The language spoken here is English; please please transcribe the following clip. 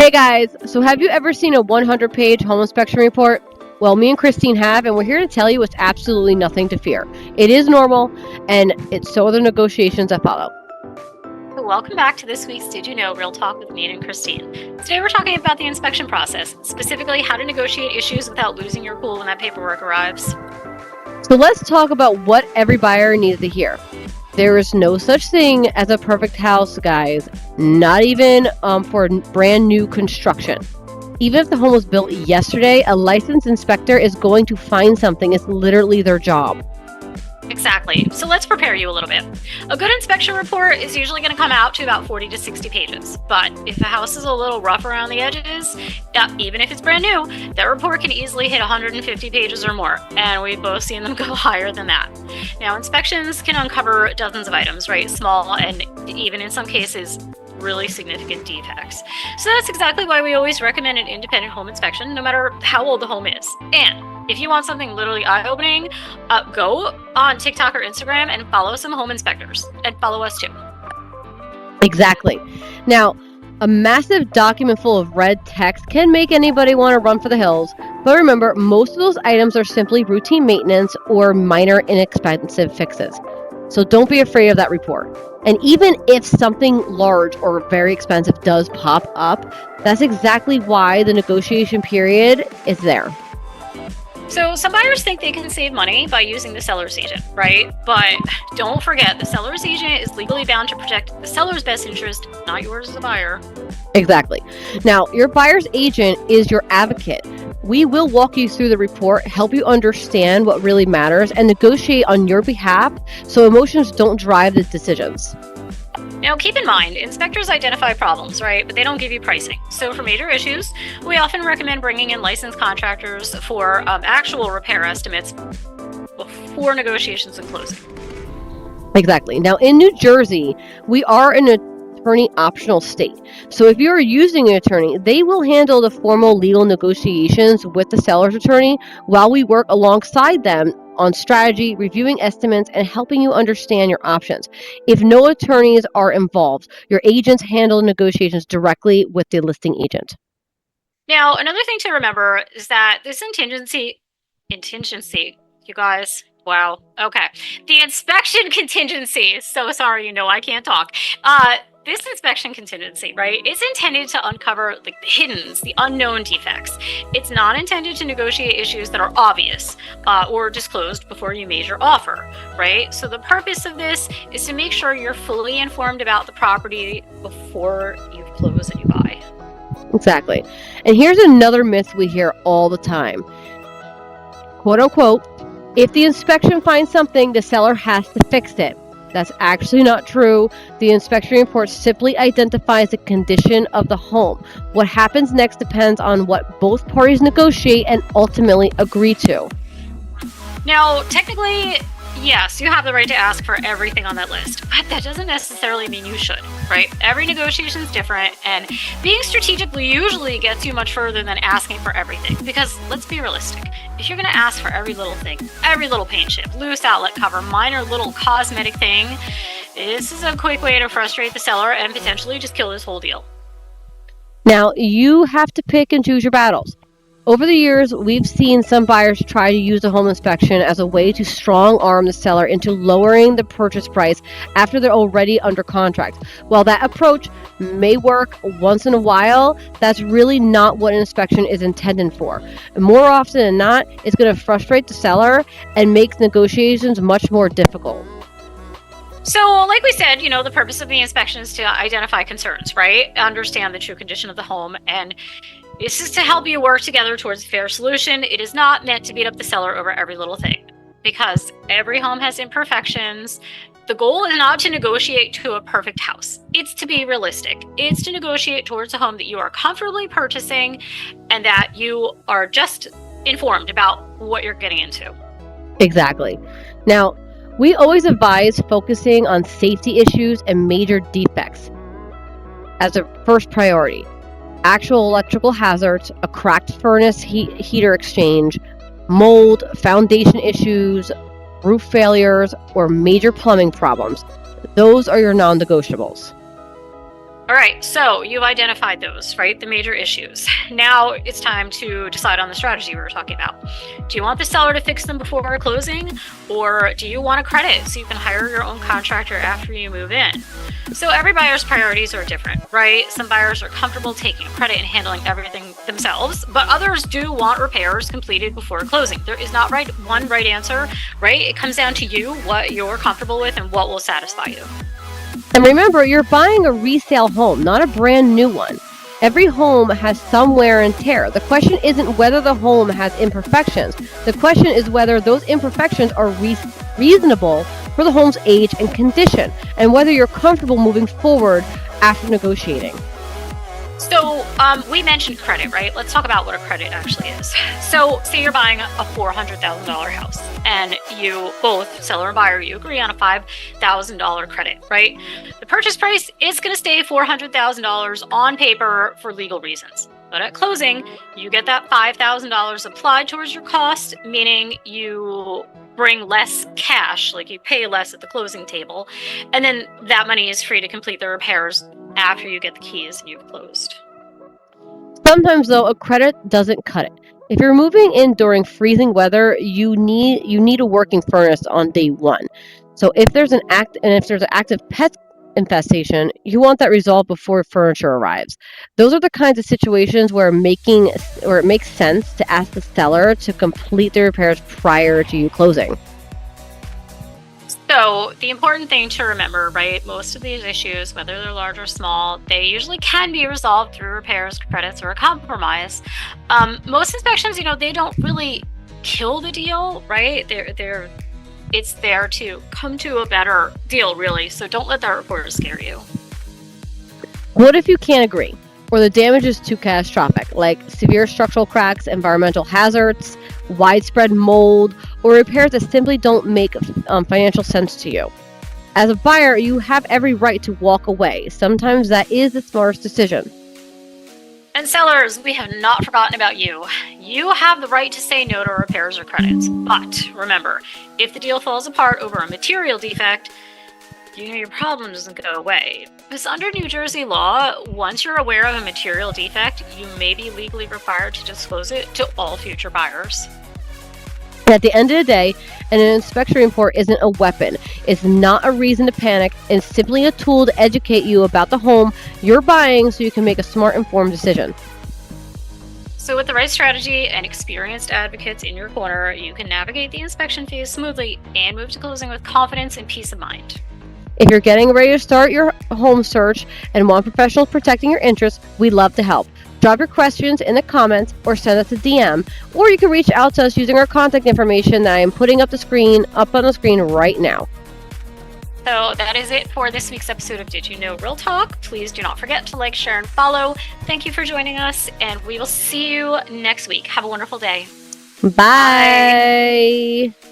Hey guys, so have you ever seen a 100-page home inspection report? Well, me and Christine have, and we're here to tell you it's absolutely nothing to fear. It is normal, and it's so are the negotiations that follow. Welcome back to this week's Did You Know Real Talk with me and Christine. Today we're talking about the inspection process, specifically how to negotiate issues without losing your cool when that paperwork arrives. So let's talk about what every buyer needs to hear. There is no such thing as a perfect house, guys, not even for brand new construction. Even if the home was built yesterday, a licensed inspector is going to find something. It's literally their job. Exactly. So let's prepare you a little bit. A good inspection report is usually going to come out to about 40 to 60 pages. But if the house is a little rough around the edges, even if it's brand new, that report can easily hit 150 pages or more. And we've both seen them go higher than that. Now, inspections can uncover dozens of items, right? Small and even in some cases, really significant defects. So that's exactly why we always recommend an independent home inspection, no matter how old the home is. And if you want something literally eye-opening, go on TikTok or Instagram and follow some home inspectors, and follow us too. Exactly. Now, a massive document full of red text can make anybody want to run for the hills, but remember, most of those items are simply routine maintenance or minor inexpensive fixes. So don't be afraid of that report. And even if something large or very expensive does pop up, that's exactly why the negotiation period is there. So some buyers think they can save money by using the seller's agent, right? But don't forget, the seller's agent is legally bound to protect the seller's best interest, not yours as a buyer. Exactly. Now, your buyer's agent is your advocate. We will walk you through the report, help you understand what really matters, and negotiate on your behalf so emotions don't drive the decisions. Now, keep in mind, inspectors identify problems, right? But they don't give you pricing. So for major issues, we often recommend bringing in licensed contractors for actual repair estimates before negotiations and closing. Exactly. Now, in New Jersey, we are an attorney optional state. So if you're using an attorney, they will handle the formal legal negotiations with the seller's attorney while we work alongside them on strategy, reviewing estimates, and helping you understand your options. If no attorneys are involved, your agents handle negotiations directly with the listing agent. Now, another thing to remember is that this contingency, you guys, wow, okay. The inspection contingency, so sorry, I can't talk. This inspection contingency, right, it's intended to uncover the hiddens, the unknown defects. It's not intended to negotiate issues that are obvious or disclosed before you made your offer, right? So the purpose of this is to make sure you're fully informed about the property before you close and you buy. Exactly. And here's another myth we hear all the time. Quote unquote, if the inspection finds something, the seller has to fix it. That's actually not true. The inspection report simply identifies the condition of the home. What happens next depends on what both parties negotiate and ultimately agree to. Now, technically, yes, you have the right to ask for everything on that list, but that doesn't necessarily mean you should, right? Every negotiation is different, and being strategic usually gets you much further than asking for everything, because let's be realistic. If you're going to ask for every little thing, every little paint chip, loose outlet cover, minor little cosmetic thing, this is a quick way to frustrate the seller and potentially just kill this whole deal. Now, you have to pick and choose your battles. Over the years, we've seen some buyers try to use a home inspection as a way to strong-arm the seller into lowering the purchase price after they're already under contract. While that approach may work once in a while, that's really not what an inspection is intended for. And more often than not, it's going to frustrate the seller and make negotiations much more difficult. So, like we said, the purpose of the inspection is to identify concerns, right? Understand the true condition of the home, and this is to help you work together towards a fair solution. It is not meant to beat up the seller over every little thing, because every home has imperfections. The goal is not to negotiate to a perfect house. It's to be realistic. It's to negotiate towards a home that you are comfortably purchasing and that you are just informed about what you're getting into. Exactly. Now, we always advise focusing on safety issues and major defects as a first priority. Actual electrical hazards, a cracked furnace heater exchange, mold, foundation issues, roof failures, or major plumbing problems. Those are your non-negotiables. All right, so you've identified those, right? The major issues. Now it's time to decide on the strategy we were talking about. Do you want the seller to fix them before closing, or do you want a credit so you can hire your own contractor after you move in? So every buyer's priorities are different, right? Some buyers are comfortable taking credit and handling everything themselves, but others do want repairs completed before closing. There is not one right answer, right? It comes down to you, what you're comfortable with, and what will satisfy you. And remember, you're buying a resale home, not a brand new one. Every home has some wear and tear. The question isn't whether the home has imperfections. The question is whether those imperfections are reasonable for the home's age and condition, and whether you're comfortable moving forward after negotiating. So we mentioned credit, right? Let's talk about what a credit actually is. So say you're buying a $400,000 house, and you both, seller and buyer, you agree on a $5,000 credit, right? The purchase price is going to stay $400,000 on paper for legal reasons. But at closing, you get that $5,000 applied towards your cost, meaning you bring less cash, like you pay less at the closing table, and then that money is free to complete the repairs after you get the keys and you've closed. Sometimes, though, a credit doesn't cut it. If you're moving in during freezing weather, you need a working furnace on day one. So if there's an active pet infestation, you want that resolved before furniture arrives. Those are the kinds of situations where it makes sense to ask the seller to complete the repairs prior to you closing. So the important thing to remember, right, most of these issues, whether they're large or small, they usually can be resolved through repairs, credits, or a compromise. Most inspections, they don't really kill the deal, right? It's there to come to a better deal, really. So don't let that report scare you. What if you can't agree? Or the damage is too catastrophic, like severe structural cracks, environmental hazards, widespread mold, or repairs that simply don't make financial sense to you. As a buyer, you have every right to walk away. Sometimes that is the smartest decision. And sellers, we have not forgotten about you. You have the right to say no to repairs or credits. But remember, if the deal falls apart over a material defect, your problem doesn't go away. Because under New Jersey law, once you're aware of a material defect, you may be legally required to disclose it to all future buyers. At the end of the day, an inspection report isn't a weapon. It's not a reason to panic. It's simply a tool to educate you about the home you're buying so you can make a smart, informed decision. So with the right strategy and experienced advocates in your corner, you can navigate the inspection phase smoothly and move to closing with confidence and peace of mind. If you're getting ready to start your home search and want professionals protecting your interests, we'd love to help. Drop your questions in the comments or send us a DM, or you can reach out to us using our contact information that I am putting up on the screen right now. So that is it for this week's episode of Did You Know Real Talk. Please do not forget to like, share, and follow. Thank you for joining us, and we will see you next week. Have a wonderful day. Bye.